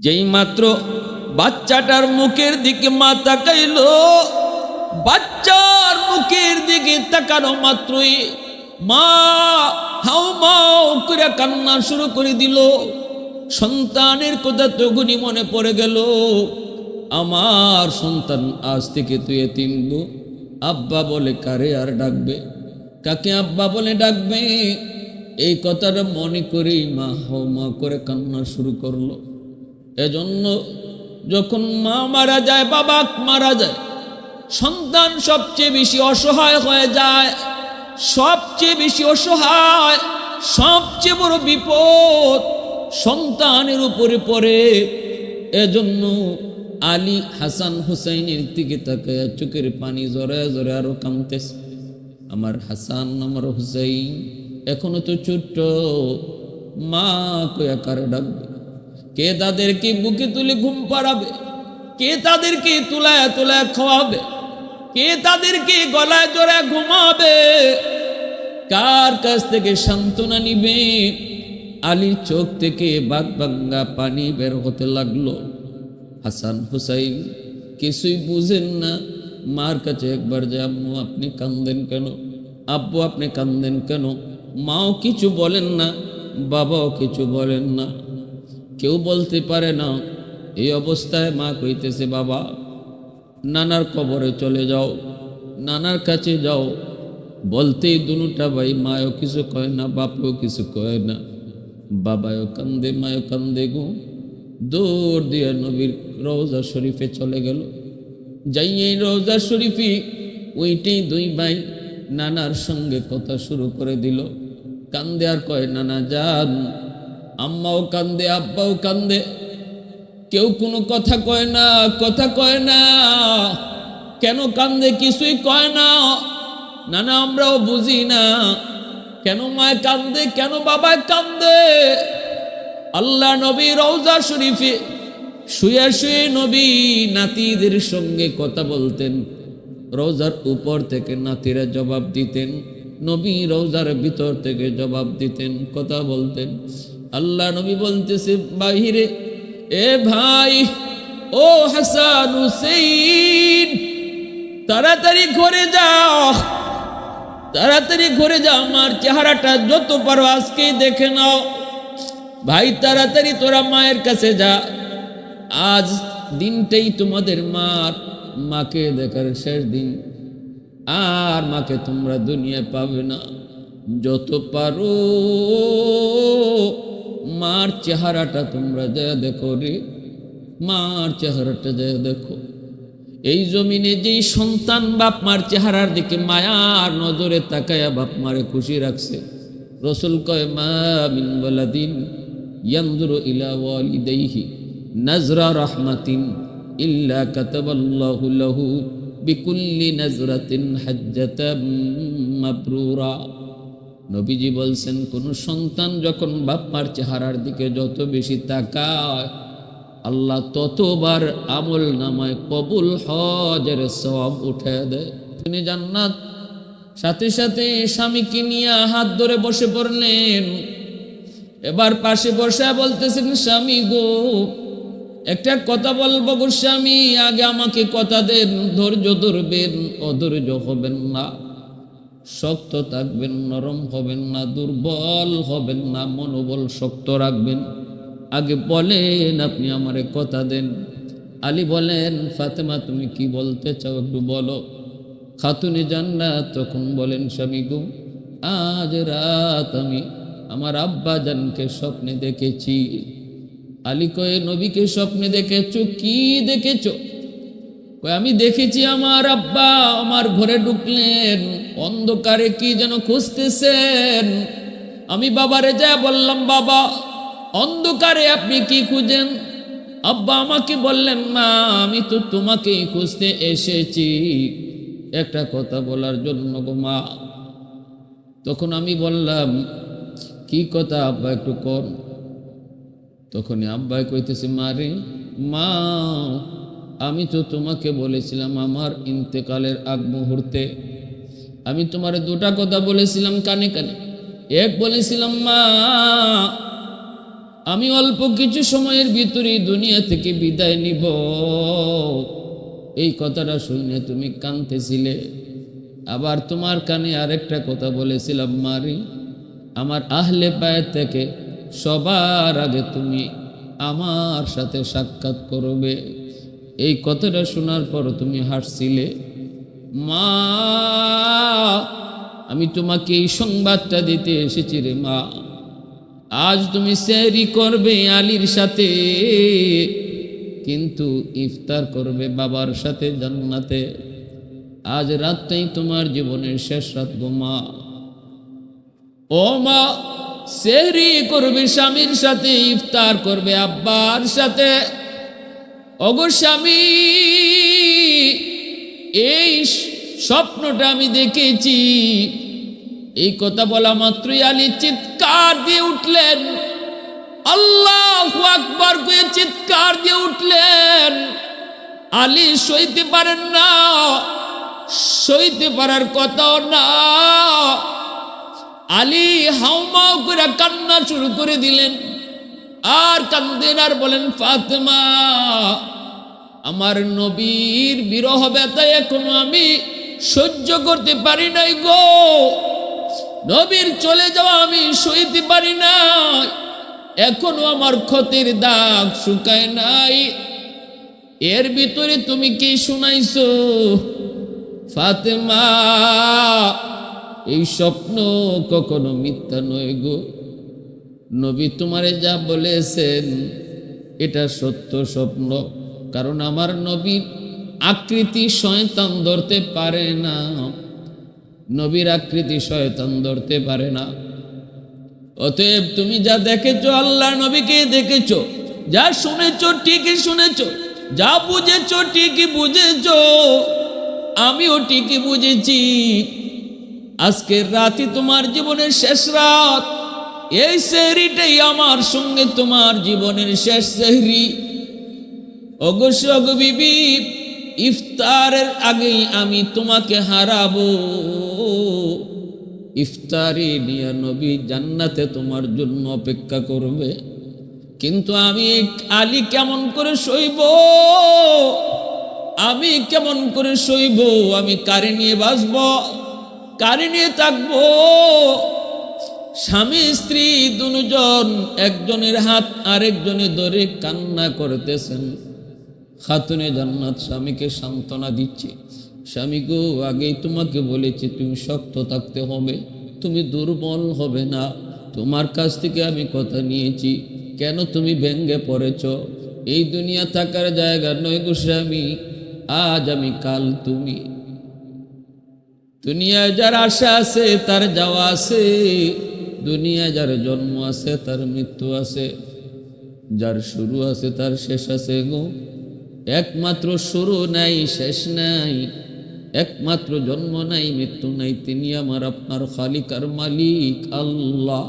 যেই মাত্র বাচ্চাটার মুখের দিকে মা তাকাইল, বাচ্চার মুখের দিকে তাকানো মাত্রই মা হাউ মাউ করে কান্না শুরু করে দিল। সন্তানের কথা তখনই মনে পড়ে গেল, আমার সন্তান আজ থেকে তুই এতিম গো। আব্বা বলে কারে আর ডাকবে, কাকে আব্বা বলে ডাকবে? এই কথাটা মনে করেই মা হাউ মাউ করে কান্না শুরু করলো। এজন্য যখন মা মারা যায়, বাবা মারা যায়, সন্তান সবচেয়ে বেশি অসহায় হয়ে যায়, সবচেয়ে বেশি অসহায়, সবচেয়ে বড় বিপদ সন্তানের উপরে পড়ে। এজন্য আলী হাসান হুসাইনের দিকে তাকায় চোখের পানি জড়ায় জড়ায় আরো কাঁদতেছে। আমার হাসান আমার হুসাইন এখনো তো ছোট্ট, মা কয়া কারে ডাকবে? কে তাদেরকে বুকে তুলে ঘুম পাড়াবে? কে তাদেরকে তুলায় তুলায় খাওয়াবে? কে তাদেরকে গলায় জড়ায় ঘুমাবে? কার কাছ থেকে সান্ত্বনা নিবে? আলীর চোখ থেকে বাগ বাঙ্গা পানি বের হতে লাগলো। হাসান হুসাইন কিছুই বুঝেন না। মার কাছে একবার যে আম্মু আপনি কান্দেন কেন, আব্বু আপনি কান্দেন কেন? মাও কিছু বলেন না, বাবাও কিছু বলেন না, কেউ বলতে পারে না। এই অবস্থায় মা কইতেছে, বাবা নানার কবরে চলে যাও, নানার কাছে যাও। বলতেই দুটা ভাই, মায়ও কিছু কয় না, বাপও কিছু কয় না, বাবাও কান্দে মায়ও কান্দে গো। দৌড় দিয়ে নবীর রওজা শরীফে চলে গেল। যাইয়েই রওজা শরীফে ওইটাই দুই ভাই নানার সঙ্গে কথা শুরু করে দিল। কান্দে আর কয় নানা যান। আম্মাও কান্দে, আব্বাও কান্দে, কেউ কোনো কথা কয় না, কথা কয় না। কেন কান্দে কিছুই কয় না। নানা আমরাও বুঝি না কেন মায় কান্দে, কেন বাবায় কান্দে। আল্লাহ নবী রওজা শরীফে শুয়ে শুয়ে নবী নাতিদের সঙ্গে কথা বলতেন। রওজার উপর থেকে নাতিরা জবাব দিতেন, নবী রওজার ভিতর থেকে জবাব দিতেন, কথা বলতেন। আল্লাহ নবী বলতেছে বাহিরে, এ ভাই ও হাসান হুসেইন তাড়াতাড়ি ঘরে যাও, তাড়াতাড়ি ঘরে যাও, আমার চেহারাটা যত পারো আজকেই দেখে নাও। ভাই তাড়াতাড়ি তোরা মায়ের কাছে যা, আজ দিনটাই তোমাদের মাকে দেখার শেষ দিন, আর মাকে তোমরা দুনিয়ায় পাবে না। যত পারো মার চেহারাটা তোমরা যা দেখো রে, মার চেহারাটা যা দেখো। এই জমিনে যেই সন্তান বাপ মার চেহারার দিকে মায়ার নজরে তাকায়া বাপ মারে খুশি রাখছে, রসুল কয় মা মিন ওয়ালাদিন ইয়ানজুরু ইলা ওয়ালিদাইহি নাজরা রাহমাতিন ইল্লা কাতাবাল্লাহু লাহু বিকুল্লি নাজরাতিন হাজ্জাতাম মাবরুরা। নবীজি বলছেন, কোন সন্তান যখন বাপ মার চেহারার দিকে যত বেশি তাকায়, আল্লাহ ততবার আমল নামায় কবুল হজের সওয়াব উঠে দেয়। তিনি জান্নাত। সাথে সাথে স্বামীকে নিয়ে হাত ধরে বসে পড়লেন। এবার পাশে বসে বলতেছেন, স্বামী গো একটা কথা বলবো গো স্বামী, আগে আমাকে কথা দেন, ধৈর্য ধরবেন, অধৈর্য হবেন না, শক্ত থাকবেন, নরম হবেন না, দুর্বল হবেন না, মনোবল শক্ত রাখবেন। আগে বলেন আপনি আমারে কথা দেন। আলী বলেন, ফাতেমা তুমি কি বলতে চাও একটু বলো। খাতুনে জান্নাত তখন বলেন, স্বামী গো আজ রাত আমি আমার আব্বা জানকে স্বপ্নে দেখেছি। আলী কয়ে, নবীকে স্বপ্নে দেখেছো? কি দেখেছো? কয়ে, আমি দেখেছি আমার আব্বা আমার ঘরে ঢুকলেন, অন্ধকারে কি যেন খুঁজতেছেন। আমি বাবারে যা বললাম, বাবা অন্ধকারে আপনি কি খুঁজেন? আব্বা আমাকে বললেন, মা আমি তো তোমাকেই খুঁজতে এসেছি, একটা কথা বলার জন্য গো মা। তখন আমি বললাম, কি কথা আব্বা একটু কর। তখনই আব্বাই কইতেছে, মা রে মা, আমি তো তোমাকে বলেছিলাম আমার ইন্তেকালের আগ মুহূর্তে আমি তোমারে দুটা কথা বলেছিলাম কানে কানে। এক বলেছিলাম, মা আমি অল্প কিছু সময়ের ভিতরেই দুনিয়া থেকে বিদায় নিব। এই কথাটা শুনে তুমি কাঁদতেছিলে। আবার তোমার কানে আরেকটা কথা বলেছিলাম, মারি আমার আহলে বায়ত থেকে সবার আগে তুমি আমার সাথে সাক্ষাৎ করবে। এই কথাটা শোনার পর তুমি হাসছিলে। মা, আমি তোমাকে এই সংবাদটা দিতে এসেছি রে মা। আজ তুমি সেহরি করবে আলীর সাথে, কিন্তু ইফতার করবে বাবার সাথে জান্নাতে। আজ রাতটাই তোমার জীবনের শেষ রাত গো মা। ও মা, সেহরি করবে স্বামীর সাথে, ইফতার করবে আব্বার সাথে। ওগো স্বামী, এই স্বপ্নটা আমি দেখেছি। এই কথা বলা মাত্রই আলী চিৎকার দিয়ে উঠলেন, আল্লাহু আকবার কয়ে চিৎকার দিয়ে উঠলেন। আলী সইতে পারেন না, সইতে পারার কথাও না। আলী হাউমাউ করে কান্না শুরু করে দিলেন। আর কান্দেন আর বলেন, ফাতেমা, আমার নবীর বিরহ ব্যথা এখনো আমি সহ্য করতে পারি নাই গো। নবীর চলে যাওয়া আমি সইতে পারি না। এখনো আমার ক্ষতের দাগ শুকায় নাই। এর ভিতরে তুমি কি শুনাইছো ফাতেমা? এই স্বপ্ন কখনো মিথ্যা নয় গো। নবী তোমারে যা বলেছেন এটা সত্য স্বপ্ন। কারণ আমার নবীর আকৃতি শয়তান ধরতে পারে না। নবীর আকৃতি শয়তান ধরতে পারে না। অতএব তুমি যা দেখেছো, আল্লাহ নবীকে দেখেছো, যা শুনেছো ঠিকই শুনেছো, যা বুঝেছো ঠিকই বুঝেছো, আমিও ঠিকই বুঝেছি। আজকের রাতই তোমার জীবনের শেষ রাত। এই সেহরিটাই আমার সঙ্গে তোমার জীবনের শেষ সেহরি। অবশ্য গো বিবি, ইফতারের আগেই আমি তোমাকে হারাবো। ইফতারি নিয়ে নবী জান্নাতে তোমার জন্য অপেক্ষা করবে। কিন্তু আমি আলী কেমন করে সইব? আমি কেমন করে সইব? আমি কারে নিয়ে বাঁচব? কারে নিয়ে থাকবো? স্বামী স্ত্রী দুজন একজনের হাত আরেকজনে ধরে কান্না করতেছেন। খাতুনে জান্নাত স্বামীকে সান্ত্বনা দিচ্ছে, স্বামী গো, আগেই তোমাকে বলেছি তুমি শক্ত থাকতে হবে, তুমি দুর্বল হবে না। তোমার কাছ থেকে আমি কথা নিয়েছি, কেন তুমি ভেঙ্গে পড়েছ? এই দুনিয়া থাকার জায়গা নয় গো স্বামী। আজ আমি কাল তুমি। দুনিয়ায় যার আশা আছে তার যাওয়া আছে, দুনিয়ায় যার জন্ম আছে তার মৃত্যু আছে, যার শুরু আছে তার শেষ আছে গো। একমাত্র শুরু নাই, শেষ নাই, একমাত্র জন্ম নাই, মৃত্যু নাই, তিনি আমার আপনার খালিক আর মালিক আল্লাহ।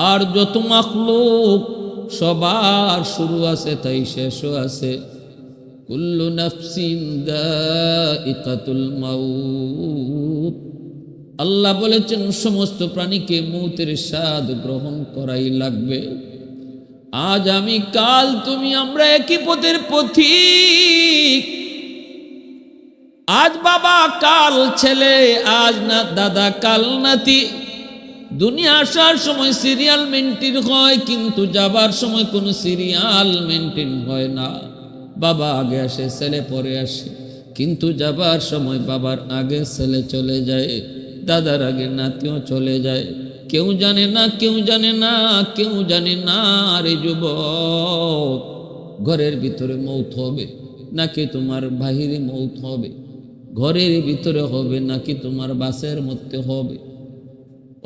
আর যত মাখলুক সবার শুরু আছে তাই শেষও আছে। কুল্লু নাফসিন যায়িকাতুল মাউত। আল্লাহ বলেছেন সমস্ত প্রাণীকে মৌতের স্বাদ গ্রহণ করাই লাগবে। আজ আমি কাল তুমি, আমরা একই পথের পথিক। আজ বাবা কাল ছেলে, আজ না দাদা কাল নাতি। দুনিয়া আসার সময় সিরিয়াল মেনটেন হয়, কিন্তু যাবার সময় কোনো সিরিয়াল মেনটেন হয় না। বাবা আগে আসে, ছেলে পরে আসে, কিন্তু যাবার সময় বাবার আগে ছেলে চলে যায়, দাদার আগে নাতিও চলে যায়। কেউ জানে না, কেউ জানে না, কেউ জানে না। রে যুবক, ঘরের ভিতরে মৌত হবে নাকি তোমার বাহিরে মৌত হবে? ঘরের ভিতরে হবে নাকি তোমার বাসের মধ্যে হবে?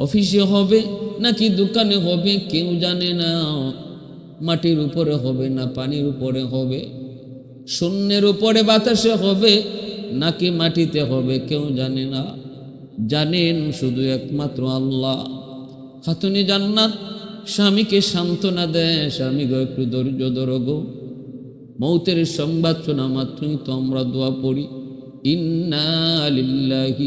অফিসে হবে নাকি দোকানে হবে? কেউ জানে না। মাটির উপরে হবে না পানির উপরে হবে? শূন্যের উপরে বাতাসে হবে নাকি মাটিতে হবে? কেউ জানে না। জানেন শুধু একমাত্র আল্লাহ। খাতুনে জান্নাত স্বামীকে সান্ত্বনা দেয়, স্বামী গো একটু ধৈর্য ধরো গো। মৌতের সংবাদ শোনা মাত্রই তো আমরা দোয়া পড়ি, ইন্না লিল্লাহি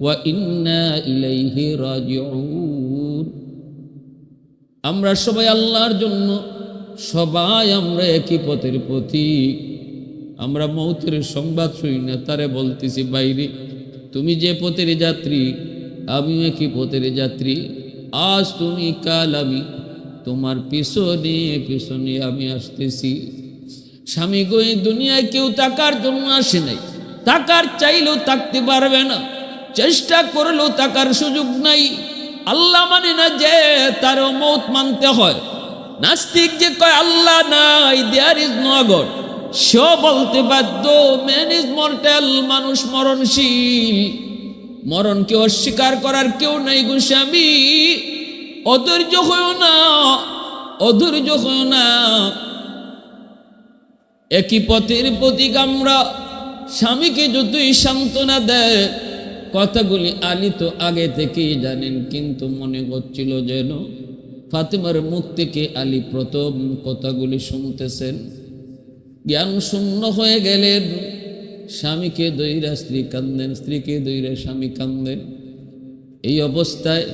ওয়া ইন্না ইলাইহি রাজিউন। আমরা সবাই আল্লাহর জন্য, সবাই আমরা একই পথের পথিক। আমরা মৌতের সংবাদ শুনি না, তারে বলতেছি বাইরে তুমি যে পথের যাত্রী, আমিও একই পথের যাত্রী। আজ তুমি, কাল আমি, তোমার পিছনে পিছনে আমি আসতেছি। স্বামী গো, এই দুনিয়ায় কেউ টাকার জন্য আসে নাই, টাকার চাইলেও থাকতে পারবে না, চেষ্টা করলেও টাকার সুযোগ নাই। আল্লাহ মানে না যে তারও মৌত মানতে হয়। নাস্তিক যে কয় আল্লাহ নাই, দেয়ার ইজ নো গড, সেও বলতে বাধ্য ম্যান ইজ মর্টাল, মানুষ মরণশীল। মরণকে অস্বীকার করার কেউ নাই গো স্বামী। অধৈর্য হইও না, অধৈর্য হইও না। একই পথের প্রতীক আমরা। স্বামীকে যতই সান্ত্বনা দেয়, কথাগুলি আলী তো আগে থেকেই জানেন, কিন্তু মনে হচ্ছিল যেন ফাতেমার মুখ থেকে আলী প্রথম কথাগুলি শুনতেছেন। জ্ঞান শূন্য হয়ে গেলেন। স্বামীকে দইরা স্ত্রী কান্দেন, স্ত্রীকে দইরা স্বামী কান্দেন। এই অবস্থায়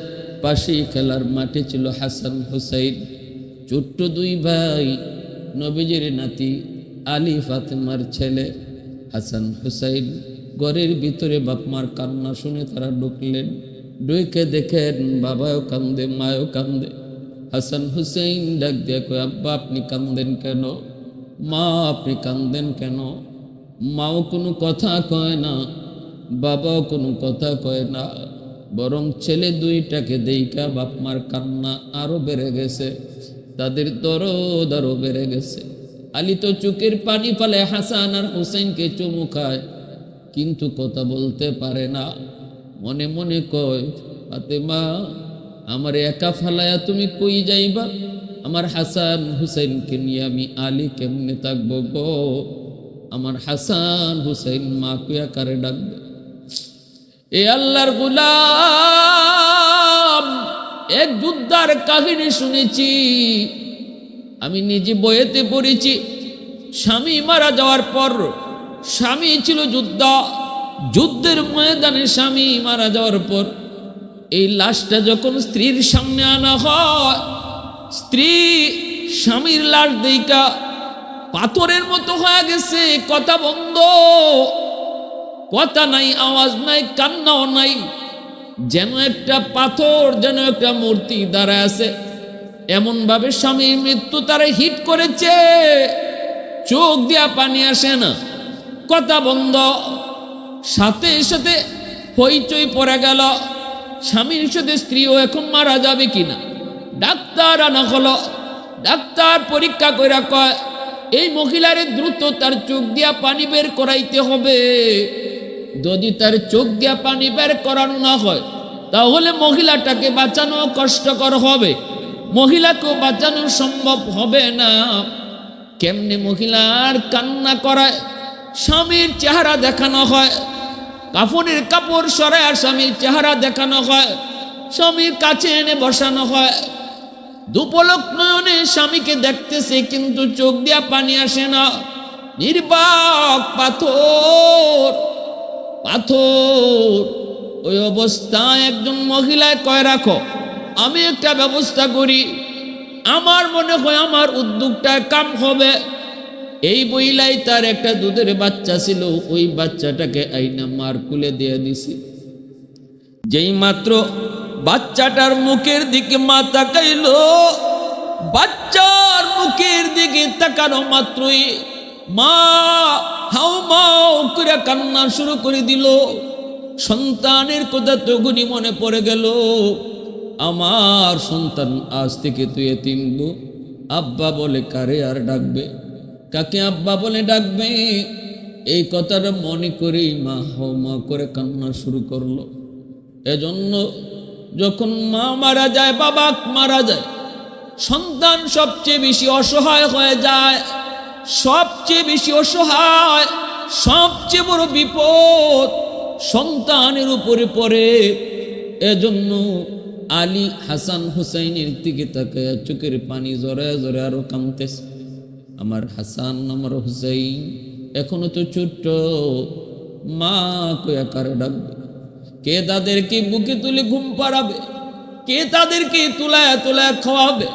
পাশেই খেলার মাঠে ছিল হাসান হুসাইন, ছোট্ট দুই ভাই, নবীজির নাতি আলী ফাতেমার ছেলে হাসান হুসাইন। ঘরের ভিতরে বাপমার কান্না শুনে তারা ঢুকলেন। ঢুকে দেখেন বাবাও কান্দে, মায়ও কান্দে। হাসান হুসাইন ডাক দিয়ে কয়, আব্বা আপনি কান্দেন কেন? মা আপনি কান্দেন কেন? মাও কোনো কথা কয় না, বাবাও কোনো কথা কয় না, বরং ছেলে দুইটাকে দেইকা বাপমার কান্না আরো বেড়ে গেছে, তাদের দরদ আরো বেড়ে গেছে। আলী তো চোখের পানি ফেলে হাসান আর হুসাইনকে চুমু খায়, কিন্তু কথা বলতে পারে না। মনে মনে কয়, ফাতেমা আমার একা ফালায়া তুমি কই যাইবা? আমার হাসান হুসাইনকে নিয়ে আমি আলী কেমনে থাকবো গো? আমার হাসান হুসাইন মা কুয়া কারে ডাকবে? এ আল্লাহর গোলাম, এক যুদ্ধার কাহিনী শুনেছি, আমি নিজে বইয়েতে পড়েছি। স্বামী মারা যাওয়ার পর, স্বামী ছিল যোদ্ধা, যুদ্ধের ময়দানে স্বামী মারা যাওয়ার পর এই লাশটা যখন স্ত্রীর সামনে আনা হয়, স্ত্রী স্বামীর লাশ দেইকা পাথরের মতো হয়ে গেছে, কথা বন্ধ, কথা নাই, আওয়াজ নাই, কান্নাও নাই, যেন একটা পাথর, যেন একটা মূর্তি দাঁড়ায় আছে। এমন ভাবে স্বামীর মৃত্যু তারা হিট করেছে, চোখ দিয়া পানি আসে না, কথা বন্ধ। সাথে সাথে হইচই পড়ে গেল, স্বামীর সাথে স্ত্রীও এখন মারা যাবে কিনা। ডাক্তার আনা হলো, ডাক্তার পরীক্ষা করে কয়, এই মহিলারে দ্রুত তার চোখ দিয়া পানি বের করাইতে হবে। যদি তার চোখ দিয়া পানি বের করানো না হয়, তাহলে মহিলাটাকে বাঁচানো কষ্টকর হবে, মহিলাকেও বাঁচানো সম্ভব হবে না। কেমনে মহিলার কান্না করায়, স্বামীর চেহারা দেখানো হয়, কাফনের কাপড় সরায় আর স্বামীর চেহারা দেখানো হয়, স্বামীর কাছে এনে বসানো হয়। দুপলক নয়নে স্বামীকে দেখতেছে, কিন্তু চোখ দিয়া পানি আসে না, নির্বাক পাথর পাথর। ওই অবস্থায় একজন মহিলায় কয়, রাখো আমি একটা ব্যবস্থা করি, আমার মনে হয় আমার উদ্যোগটা কাম হবে। এই বইলাই তার একটা দুধের বাচ্চা ছিল, ওই বাচ্চাটাকে আইনা মার কুলে দিয়ে দিছি। যেই মাত্র বাচ্চাটার মুখের দিকে মা তাকাইল, বাচ্চার মুখের দিকে তাকানো মাত্রই মা হাউ মাউ করে কান্না শুরু করে দিল। সন্তানের কথা তখনই মনে পড়ে গেল, আমার সন্তান আজ থেকে তুই এতিম গো। আব্বা বলে কারে আর ডাকবে, কাকে আব্বা বলে ডাকবে? এই কথাটা মনে করেই মা হাউ মাউ করে কান্না শুরু করলো। এজন্য যখন মা মারা যায়, বাবা মারা যায়, সন্তান সবচেয়ে বেশি অসহায় হয়ে যায়, সবচেয়ে বেশি অসহায়, সবচেয়ে বড় বিপদ সন্তানের উপরে পড়ে। এজন্য আলী হাসান হুসাইনের দিকে তাকায় চোখের পানি জড়ায় জড়ায় আরো কাঁদতেছে। আমার হাসান, আমার হুসাইন এখনো তো ছোট্ট, মা কয়া কারে ডাকবে? কে তাদেরকে বুকে তুলে ঘুম পাড়াবে? কে তাদেরকে তুলায় তুলায় খাওয়াবে?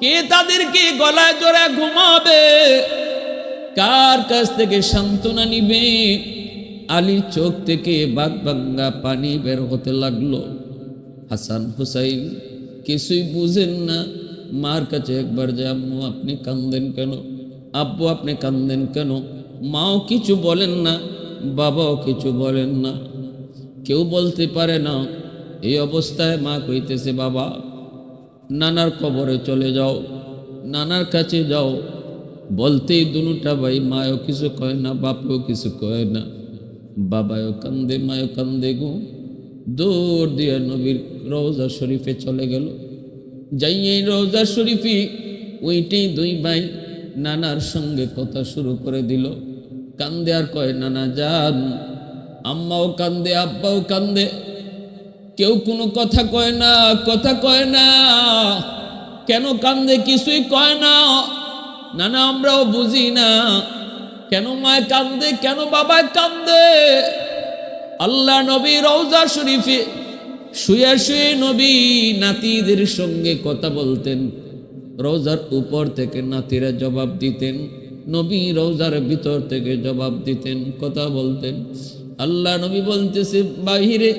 কে তাদেরকে গলায় জড়ায় ঘুমাবে? কার কাছ থেকে সান্ত্বনা নিবে? আলীর চোখ থেকে বাগবাঙ্গা পানি বের হতে লাগলো। হাসান হুসাইন কিছুই বুঝেন না। মার কাছে একবার যে, আম্মু আপনি কান্দেন কেন? আব্বু আপনি কান্দেন কেন? মাও কিছু বলেন না, বাবাও কিছু বলেন না, কেউ বলতে পারে না। এই অবস্থায় মা কইতেছে, বাবা নানার কবরে চলে যাও, নানার কাছে যাও। বলতেই দুটা ভাই, মায়ও কিছু কয় না, বাপও কিছু কয় না, বাবাও কান্দে মায়ও কান্দে গো। দৌড় দিয়ে নবীর রওজা শরীফে চলে গেল। যাইয়ে রওজা শরীফে ওইটাই দুই ভাই নানার সঙ্গে কথা শুরু করে দিল। কান্দে আর কয়, নানা যান। আম্মাও কান্দে, আব্বাও কান্দে, কেউ কোনো কথা কয় না, কথা কয় না। কেন কান্দে কিছুই কয় না। নানা আমরাও বুঝি না কেন মায় কান্দে, কেন বাবায় কান্দে। আল্লাহ নবী রওজা শরীফে শুয়ে শুয়ে নবী নাতিদের সঙ্গে কথা বলতেন। রওজার উপর থেকে নাতিরা জবাব দিতেন, নবী রওজার ভিতর থেকে জবাব দিতেন, কথা বলতেন। আল্লাহ নবী বলতেছে, বাহিরে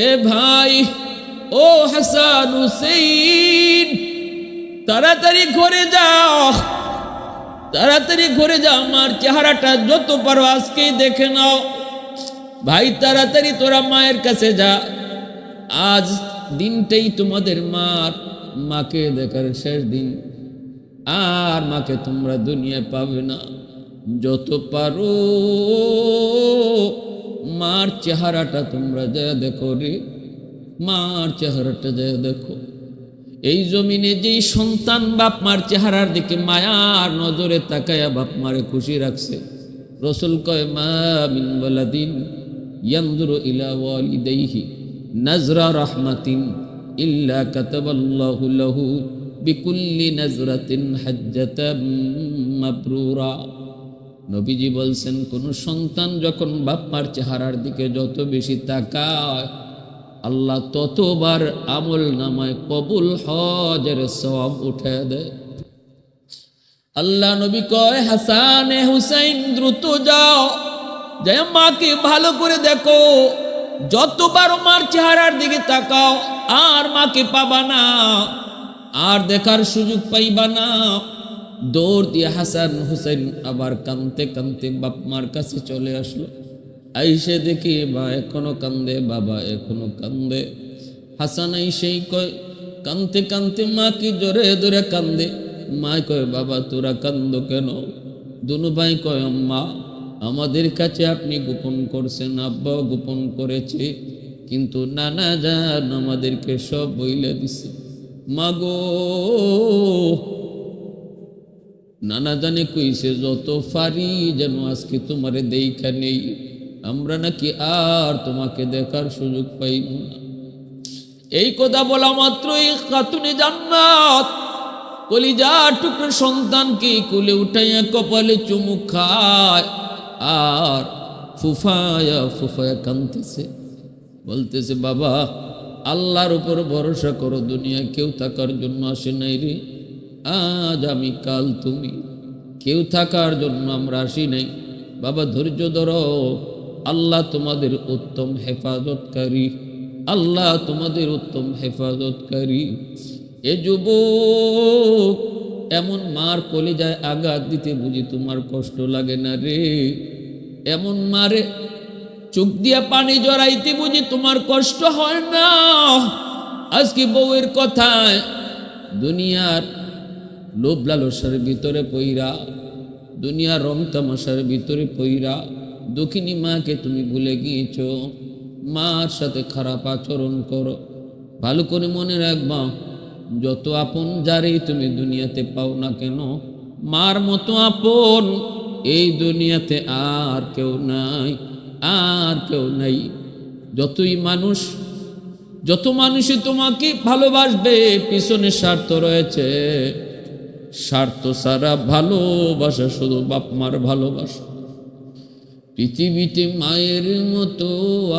এ ভাই, ও হাসান হুসেইন, তাড়াতাড়ি ঘরে যাও, তাড়াতাড়ি ঘরে যাও, আমার চেহারাটা যত পারো আজকেই দেখে নাও। ভাই তাড়াতাড়ি তোরা মায়ের কাছে যা, আজ দিনটাই তোমাদের মাকে দেখার শেষ দিন, আর মাকে তোমরা দুনিয়ায় পাবে না। যত পারো মার চেহারাটা তোমরা যা দেখো রে, মার চেহারাটা যা দেখো। এই জমিনে যেই সন্তান বাপ মার চেহারার দিকে মায়ার নজরে তাকায়া বাপ মারে খুশি রাখছে, রসুল কয়, মা মিন ওয়ালাদিন ইয়ানজুরু ইলা ওয়ালিদাইহি নাজরা রাহমাতিন ইল্লা কাতাবাল্লাহু লাহু বিকুল্লি নাজরাতিন হাজ্জাতাম মাবরুরা। নবীজি বলছেন, কোন সন্তান যখন বাপ মার চেহারার দিকে যত বেশি তাকায়, আল্লাহ ততবার আমল নামায় কবুল হজের সওয়াব উঠে দেয়। আল্লাহ নবী কয়, হাসান হুসাইন দ্রুত যাও, যাই মাকে ভালো করে দেখো। যতবার মার চেহারার দিকে তাকাও আর মাকে পাবা না, আর দেখার সুযোগ পাইবা না। দৌড় দিয়ে হাসান হুসাইন আবার কাঁদতে কাঁদতে বাপ মার কাছে চলে আসলো। আইসে দেখি মা এখনো কান্দে, বাবা এখনো কান্দে। হাসান আইসেই কয়, কাঁদতে কাঁদতে মা কি জোরে জোরে কান্দে। মা কয়, বাবা তোরা কান্দ কেন? দুনু ভাই কয়, আম্মা আমাদের কাছে আপনি গোপন করছেন, আব্বাও গোপন করেছে, কিন্তু নানা জান আমাদেরকে সব বইলে দিছে। মা গো, নানা জানে কইছে যত পারি যেন আজকে তোমারে দেখা নেই, আমরা নাকি আর তোমাকে দেখার সুযোগ পাইব না। এই কথা বলা মাত্রই খাতুনে জান্নাত কলিজার টুকরো সন্তানকে কোলে উঠাইয়া কপালে চুমুক খায়, আর ফুফায়া ফুফায়া কাঁদতেছে, বলতেছে, বাবা আল্লাহর উপর ভরসা করো, দুনিয়া কেউ থাকার জন্য আসে নাই রে। আজ আমি কাল তুমি, কেউ থাকার জন্য আমরা আসি নাই। বাবা ধৈর্য ধরো, আল্লাহ তোমাদের উত্তম হেফাজতকারী, আল্লাহ তোমাদের উত্তম হেফাজতকারী। এ যুবক, এমন মার কলিজায় আঘাত দিতে বুঝি তোমার কষ্ট লাগে না রে? এমন মারে চোখ দিয়া পানি জড়াইতে বুঝি তোমার কষ্ট হয় না? আজকে বউয়ের কথায় দুনিয়ার লোভ লালসার ভিতরে পইরা, দুনিয়ার রং তামাশার ভিতরে পইরা দক্ষিণী মাকে তুমি ভুলে গিয়েছ। মার সাথে খারাপ আচরণ করো। ভালো করে মনে রাখবা, যত আপন যারেই তুমি দুনিয়াতে পাও না কেন, মার মতো আপন এই দুনিয়াতে আর কেউ নাই, আর কেউ নাই। যত মানুষই তোমাকে ভালোবাসবে, পিছনে স্বার্থ রয়েছে। স্বার্থ ছাড়া ভালোবাসা শুধু বাপ মার ভালোবাসা। পৃথিবীতে মায়ের মতো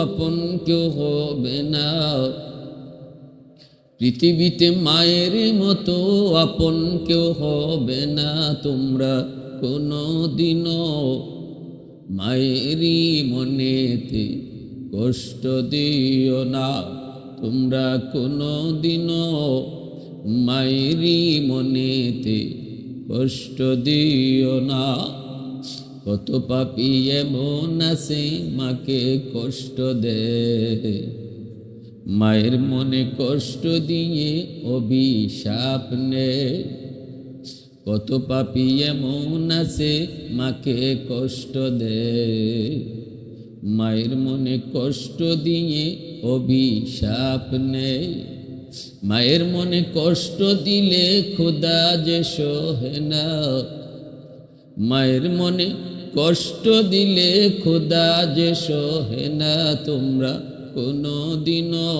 আপন কেউ হবে না। পৃথিবীতে মায়ের মতো আপন কেউ হবে না তোমরা কোনো দিনও, মায়েরই মনেতে কষ্ট দিও না তোমরা কোনো দিনও, মায়েরই মনেতে কষ্ট দিও না। কত পাপী এমন আছে মাকে কষ্ট দেয়, মায়ের মনে কষ্ট দিয়ে অভিশাপ নেয়। কত পাপী এমন আছে মাকে কষ্ট দেয়, মায়ের মনে কষ্ট দিয়ে অভিশাপ নেয়। মায়ের মনে কষ্ট দিলে খোদা যে সহে না, মায়ের মনে কষ্ট দিলে খোদা যে সহে না তোমরা কোনো দিনও,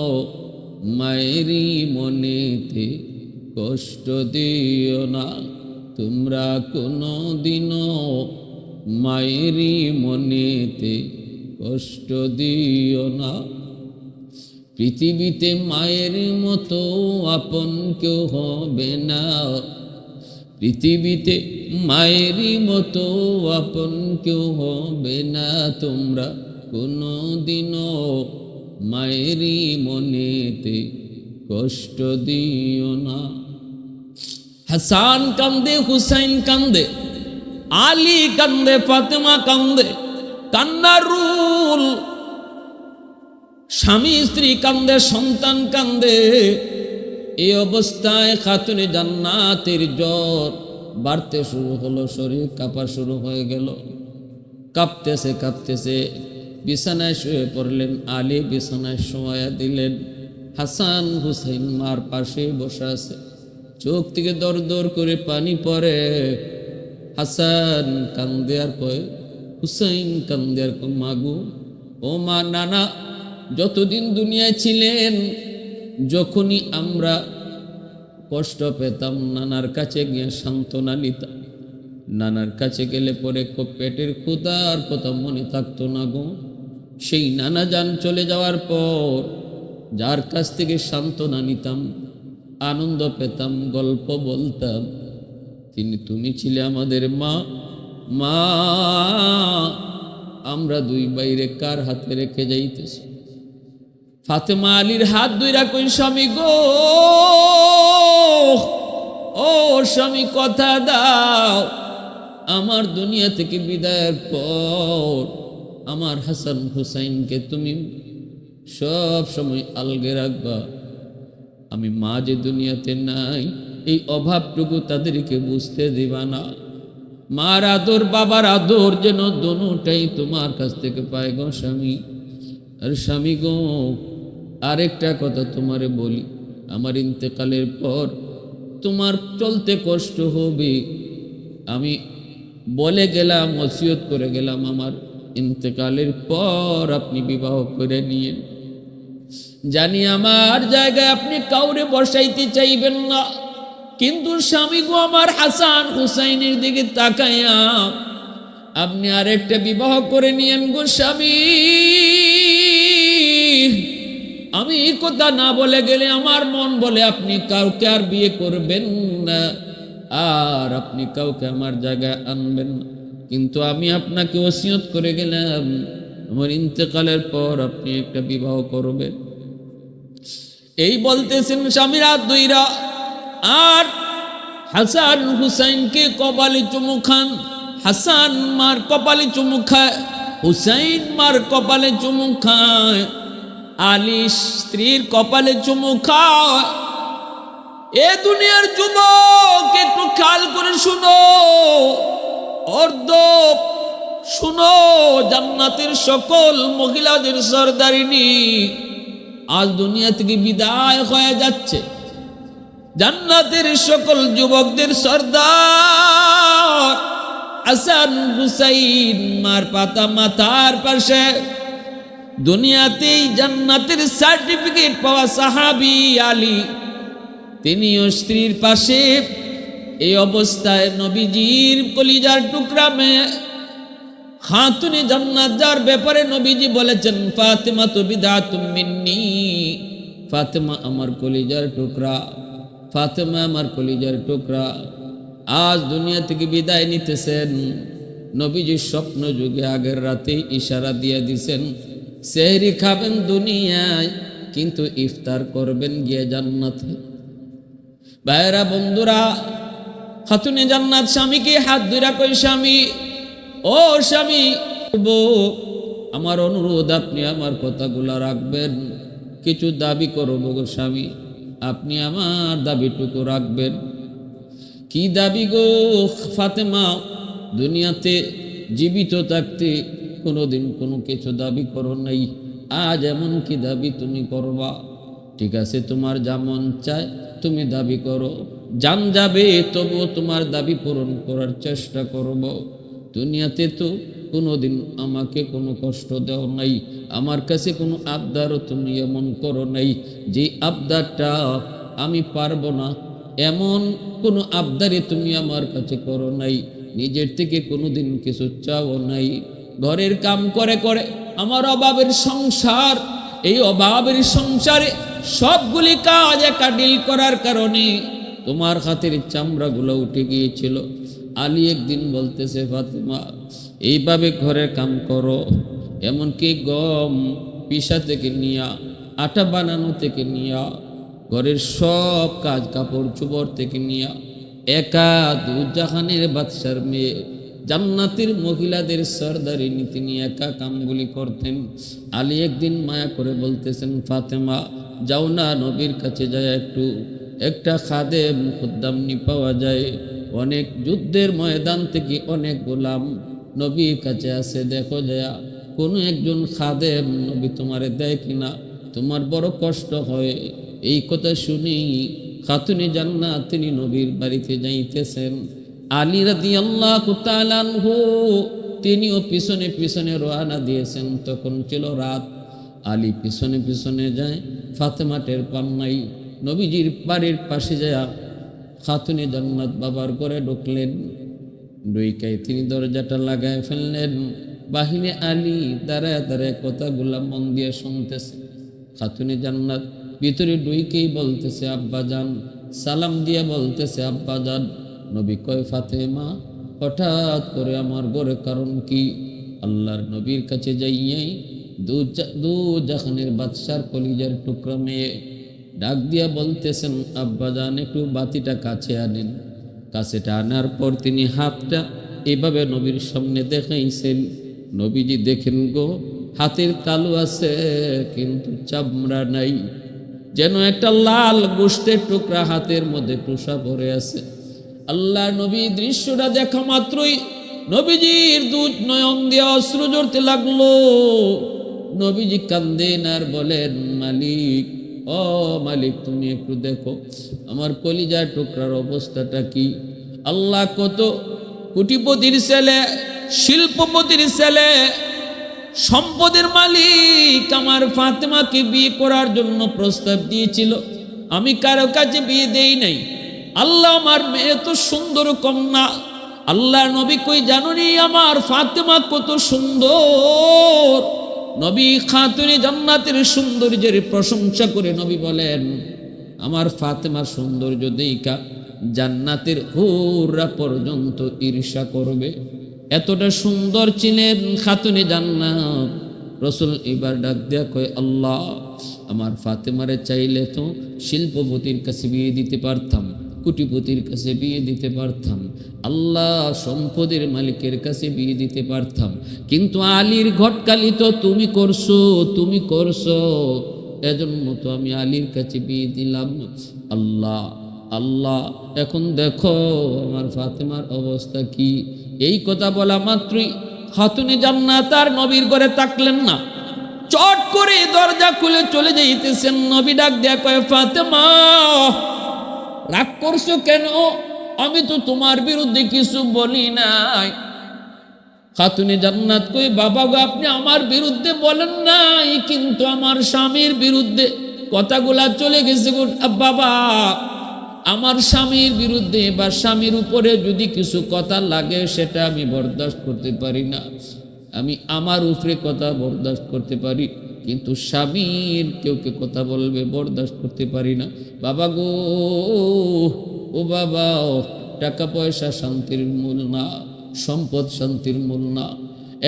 মায়েরই মনেতে কষ্ট দিও না তোমরা কোনো দিনও, মায়েরই মনেতে কষ্ট দিও না। পৃথিবীতে মায়ের মতো আপন কেউ হবে না, পৃথিবীতে মায়েরই মতো আপন কেউ হবে না তোমরা কোনো দিনও, মায়েরই মনেতে কষ্ট দিও না। হাসান কান্দে, হুসাইন কান্দে, আলী কান্দে, ফাতেমা কান্দে, কান্নার রুল। স্বামী স্ত্রী কান্দে, সন্তান কান্দে। এই অবস্থায় খাতুনে জান্নাতের জ্বর বাড়তে শুরু হলো, শরীর কাঁপা শুরু হয়ে গেল। কাঁপতেছে কাঁপতেছে বিছানায় শুয়ে পড়লেন। আলী বিছানায় শোয়া দিলেন। হাসান হুসাইন মার পাশে বসে আছে, চোখ থেকে দর দর করে পানি পড়ে। হাসান কান্দে আর কয়, হুসাইন কান্দে আর কয়, মাগো ও মা, নানা যতদিন দুনিয়ায় ছিলেন যখনই আমরা কষ্ট পেতাম নানার কাছে গিয়ে সান্ত্বনা নিতাম। নানার কাছে গেলে পরে পেটের ক্ষুধার কথা মনে থাকতো না গো। সেই নানা যান চলে যাওয়ার পর যার কাছ থেকে সান্ত্বনা নিতাম, আনন্দ পেতাম, গল্প বলতাম, তুমি ছিলে আমাদের মা। মা আমরা দুই বাইরে কার হাতে রেখে যাইতেছি? ফাতেমা আলীর হাত ধইরা কই, স্বামী গো, ও স্বামী কথা দাও, আমার দুনিয়া থেকে বিদায়ের পর আমার হাসান হুসাইনকে তুমি সব সময় আলগে রাখবা। আমি মা যে দুনিয়াতে নাই এই অভাবটুকু তাদেরকে বুঝতে দিবা না। মার আদর বাবার আদর যেন দোনোটাই তোমার কাছ থেকে পায় গো স্বামী। আর স্বামী গো, আরেকটা কথা তোমারে বলি, আমার ইন্তেকালের পর তোমার চলতে কষ্ট হবে। আমি বলে গেলাম, ওসিয়ত করে গেলাম, আমার ইন্তেকালের পর আপনি বিবাহ করে নিয়েন। জানি আমার জায়গায় আপনি কাউরে বসাইতে চাইবেন না, কিন্তু স্বামী গো, আমার হাসান হুসাইনের দিকে তাকাইয়া আপনি আরেকটা বিবাহ করে নিয়েন গো স্বামী। আমি এই কথা না বলে গেলে আমার মন বলে আপনি কাউকে আর বিয়ে করবেন না, আর আপনি কাউকে আমার জায়গায় আনবেন না, কিন্তু আমি আপনাকে ওসিয়ত করে গেলাম আমার ইন্তেকালের পর আপনি একটা বিবাহ করবেন। এই বলতেছেন স্বামীর হাত ধইরা, আর হাসান হুসাইনকে কপালে চুমু খান। হাসান মার কপালে চুমু খায়, হুসাইন মার কপালে চুমু খায়, আলী স্ত্রীর কপালে চুমু খায়। এ দুনিয়ার যুবক একটু খেয়াল করে শুনো, অর্ধ শুনো, জান্নাতের সকল মহিলাদের সরদারিনী আজ দুনিয়া থেকে বিদায় হয়ে যাচ্ছে। জান্নাতের সকল যুবকদের সর্দার হাসান হুসাইন মার পাতা মাথার পাশে, দুনিয়াতেই জান্নাতের সার্টিফিকেট পাওয়া সাহাবী আলী, তিনিও স্ত্রীর পাশে। এই অবস্থায় নবীজির কলিজার টুকরা মেয়ে খাতুনে জান্নাত যার ব্যাপারে নবীজি বলেছেন, ফাতিমা তু বিদআতুম মিন্নি, ফাতেমা আমার কলিজার টুকরা, ফাতেমা আমার কলিজার টুকরা আজ দুনিয়া থেকে বিদায় নিতেছেন। নবীজির স্বপ্ন যুগে আগের রাতেই ইশারা দিয়ে দিছেন, সেহরি খাবেন দুনিয়ায় কিন্তু ইফতার করবেন গিয়ে জান্নাতে। ভাইরা বন্ধুরা, খাতুনে জান্নাত স্বামীকে হাত ধরে কই, স্বামী ও স্বামী, আমার অনুরোধ আপনি আমার কথাগুলো রাখবেন, কিছু দাবি করব গো স্বামী, আপনি আমার দাবিটুকু রাখবেন। কি দাবি গো ফাতেমা? দুনিয়াতে জীবিত থাকতে কোনোদিন কোনো কিছু দাবি করো নাই, আজ এমন কি দাবি তুমি করবা? ঠিক আছে, তোমার যা মন চায় তুমি দাবি করো, জান যাবে তবুও তোমার দাবি পূরণ করার চেষ্টা করব। দুনিয়াতে তো কোনোদিন আমাকে কোনো কষ্ট দেও নাই, আমার কাছে কোনো আবদারও তুমি এমন করো নাই যে আবদারটা আমি পারবো না, এমন কোনো আবদারে তুমি আমার কাছে করো নাই। নিজের থেকে কোনোদিন কিছু চাও নাই। ঘরের কাম করে করে আমার অভাবের সংসার, এই অভাবের সংসারে সবগুলি কাজ একা ডিল করার কারণে তোমার হাতের চামড়াগুলো উঠে গিয়েছিল। আলী একদিন বলতেছে, ফাতেমা এইভাবে ঘরের কাম করো, এমনকি গম পিসা থেকে নিয়া, আটা বানানো থেকে নিয়া, ঘরের সব কাজ কাপড় চোপড় থেকে নিয়া, একা দুজাহানের বাদশার মেয়ে, জান্নাতের মহিলাদের সরদারিনী তিনি একা কামগুলি করতেন। আলী একদিন মায়া করে বলতেছেন, ফাতেমা যাও না নবীর কাছে যায়, একটা খাদেম খুদ্দামনি পাওয়া যায়, অনেক যুদ্ধের ময়দান থেকে অনেক গোলাম নবীর কাছে আসে, দেখো যায় কোনো একজন খাদেম নবী তোমারে দেয় কিনা, তোমার বড় কষ্ট হয়। এই কথা শুনি খাতুনে জান্নাত তিনি নবীর বাড়িতে যাইতেছেন। আলী রাদিয়াল্লাহু তাআলা আনহু তিনিও পিছনে পিছনে রওনা দিয়েছেন। তখন ছিল রাত। আলী পিছনে পিছনে যায়, ফাতেমা টের পান নাই। নবীজির বাড়ির পাশে যায় খাতুনে জান্নাত বাবার ঘরে ঢুকলেন, ডুইকায় তিনি দরজাটা লাগায় ফেললেন। বাহিরে আলী দাঁড়ায় দাঁড়ায় কথাগুলা মন দিয়ে শুনতেছে। খাতুনে জান্নাত ভিতরে ডুইকেই বলতেছে, আব্বা যান, সালাম দিয়ে বলতেছে, আব্বা যান। নবী কয়, ফাতেমা হঠাৎ করে আমার ঘরে কারণ কি? আল্লাহর নবীর কাছে যাইয়াই দু জাহানের বাদশার কলিজার টুকরা মেয়ে ডাক দিয়া বলতেছেন, আব্বা যান একটু বাতিটা কাছে আনেন। কাছেটা আনার পর তিনি হাতটা এইভাবে নবীর সামনে দেখাইছেন। নবীজি দেখেন গো, হাতের তালু আছে কিন্তু চামড়া নাই, যেন একটা লাল গোশতের টুকরা হাতের মধ্যে টুসা ভরে আছে। আল্লাহ নবী দৃশ্যটা দেখা মাত্রই নবীজির দুধ নয়ন দিয়ে অশ্রু ঝরতে লাগলো। নবীজি কান্দেন আর বলেন, মালিক, ও মালিক, তুমি একটু দেখো আমার কলিজার টুকরার অবস্থাটা কি। আল্লাহ কত কোটিপতির ছেলে, শিল্পপতির ছেলে, সম্পদের মালিক আমার ফাতেমাকে বিয়ে করার জন্য প্রস্তাব দিয়েছিল, আমি কারো কাছে বিয়ে দেই নাই। আল্লাহ আমার মেয়ে তো সুন্দর কন্যা। আল্লাহ নবী কই জানুনি আমার ফাতেমা কত সুন্দর। নবী খাতুনে জান্নাতের সৌন্দর্যের প্রশংসা করে নবী বলেন, আমার ফাতেমা সৌন্দর্য দেইকা জান্নাতের হুররা পর্যন্ত ঈর্ষা করবে, এতটা সুন্দর ছিলেন খাতুনে জান্নাত। রসুল এবার ডাক দেয়া কয়, আল্লাহ আমার ফাতেমারে চাইলে তো শিল্পপতির কাছে বিয়ে দিতে পারতাম, কোটিপতির কাছে বিয়ে দিতে পারতাম, আল্লাহ সম্পদের মালিকের কাছে বিয়ে দিতে পারতাম, কিন্তু আলীর ঘটকালি তো তুমি করছো, এজন্য তো আমি আলীর কাছে বিয়ে দিলাম। আল্লাহ আল্লাহ এখন দেখো আমার ফাতেমার অবস্থা কি। এই কথা বলা মাত্রই খাতুনে জান্নাত আর নবীর ঘরে তাকলেন না, চট করে দরজা খুলে চলে যাইতেছেন। নবী ডাক দেয়া কয়, ফাতেমা রাগ করছো কেন? আমি তো তোমার বিরুদ্ধে কিছু বলি নাই। খাতুনে জান্নাত কই, বাবা গো আপনি আমার বিরুদ্ধে বলেন নাই, কিন্তু আমার স্বামীর বিরুদ্ধে কথাগুলা চলে গেছে গো বাবা। আমার স্বামীর বিরুদ্ধে বা স্বামীর উপরে যদি কিছু কথা লাগে সেটা আমি বরদাস্ত করতে পারি না। আমি আমার উপরে কথা বরদাস্ত করতে পারি, কিন্তু স্বামীর কেউ কথা বলবে বরদাস্ত করতে পারি না। বাবা গো, ও বাবা, টাকা পয়সা শান্তির মূল না, সম্পদ শান্তির মূল না।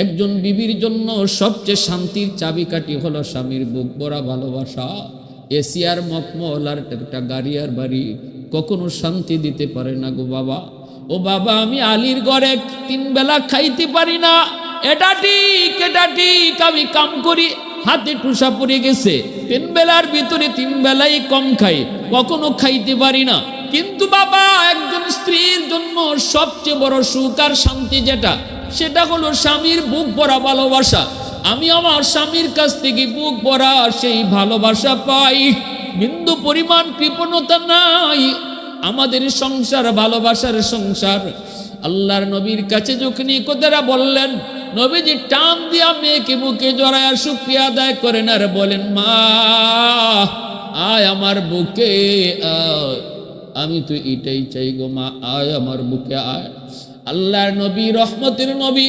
একজন বিবির জন্য সবচেয়ে শান্তির চাবিকাঠি হলো স্বামীর বুক ভরা ভালোবাসা। এসি আর মখমল আর একটা গাড়ি আর বাড়ি কখনো শান্তি দিতে পারে না গো বাবা। ও বাবা, আমি আলীর ঘরে 3 বেলা খাইতে পারি না, এটা ঠিক, এটা ঠিক। আমি কাম করি, হাতে টুসা পড়ে গেছে, 3 বেলার ভিতরে 3 বেলাই কম খাই, কখনো খাইতে পারি না। কিন্তু বাবা, একজন স্ত্রীর জন্য সবচেয়ে বড় সুখ আর শান্তি যেটা, সেটা হলো স্বামীর বুক ভরা ভালোবাসা। আমি আমার স্বামীর কাছ থেকে বুক ভরা সেই ভালোবাসা পাই, বিন্দু পরিমাণ কৃপণতা নাই। আমাদের সংসার ভালোবাসার সংসার। আল্লাহর নবীর কাছে যখন কথাটা বললেন, নবীজি টান দিয়া মেয়েকে বুকে জড়ায় শুকরিয়া আদায় করেন আর বলেন, মা আয় আমার বুকে আয়, আমি তো এটাই চাই গো মা, আয় আমার বুকে আয়। আল্লাহর নবী, রহমতের নবী,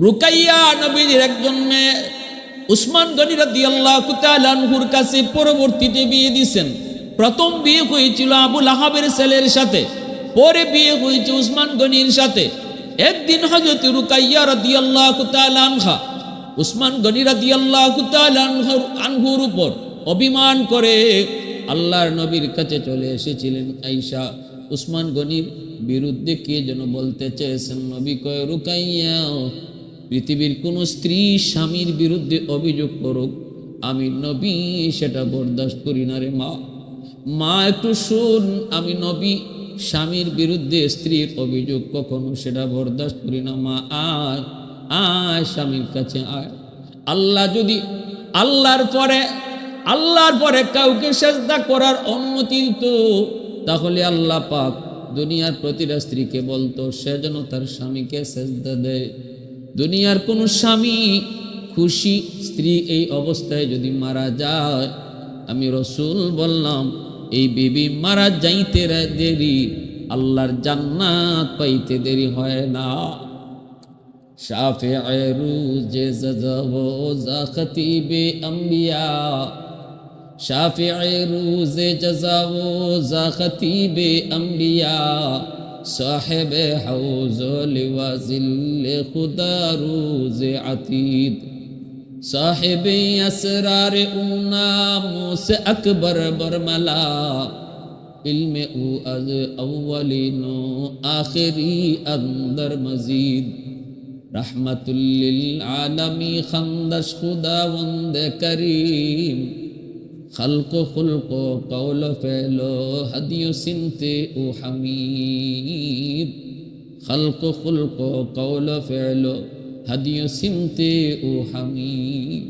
রুকাইয়া নবীর একজন মেয়ে উসমান গনি রাদিয়াল্লাহু তাআলা আনহুর কাছে পরবর্তীতে বিয়ে দিয়েছেন। প্রথম বিয়ে হয়েছিল আবুল আহাবের ছেলের সাথে, পরে বিয়ে হয়েছে উসমান গনির সাথে। একদিন হযরত রুকাইয়া রাদিয়াল্লাহু তাআলা আনহা উসমান গনি রাদিয়াল্লাহু তাআলা আনহুর উপর অভিমান করে আল্লাহর নবীর কাছে চলে এসেছিলেন। আয়েশা উসমান গনির বিরুদ্ধে কে যেন বলতে চেয়েছেন। নবী কয়, রুকাইয়া, পৃথিবীর কোন স্ত্রী স্বামীর বিরুদ্ধে অভিযোগ করুক, আমি নবী সেটা বরদাস্ত করি না রে মা। মা একটু শুন, আমি নবী স্বামীর বিরুদ্ধে স্ত্রীর অভিযোগ কখনো সেটা বরদাস্ত করি না। মা আয়, আয় স্বামীর কাছে আয়। আল্লাহর পরে কাউকে সেজদা করার অনুমতি দিত, তাহলে আল্লাহ পাক দুনিয়ার প্রতিটা স্ত্রীকে বলতো সে যেন তার স্বামীকে সেজদা দেয়। দুনিয়ার কোন স্বামী খুশি স্ত্রী এই অবস্থায় যদি মারা যায়, আমি রসুল বললাম এই বিবি মারা যাইতে দেরি, আল্লাহর জান্নাত পাইতে দেরি হয় না। শাফিঈ রুজে জাযা খতিবে আম্বিয়া, শাফিঈ রুজে জাযা খতিবে আম্বিয়া, সাহেবে হাউজ লিওয়া জিল্লে খুদা রুজে আতীদ, সাহেবে আসরার উনা মুসে আকবর বরমলা, ইলমে উ আজ আউয়ালিনো আখিরি अंदर मजीद, रहमतुल्लिल आलमी खंदश खुदावंद करीम, खल्को खुल्को कौलो फैलो हदियो सिनते ओ हमीद, खल्को खुल्को कौलो फैलो हदियो सिनते ओ हमीद।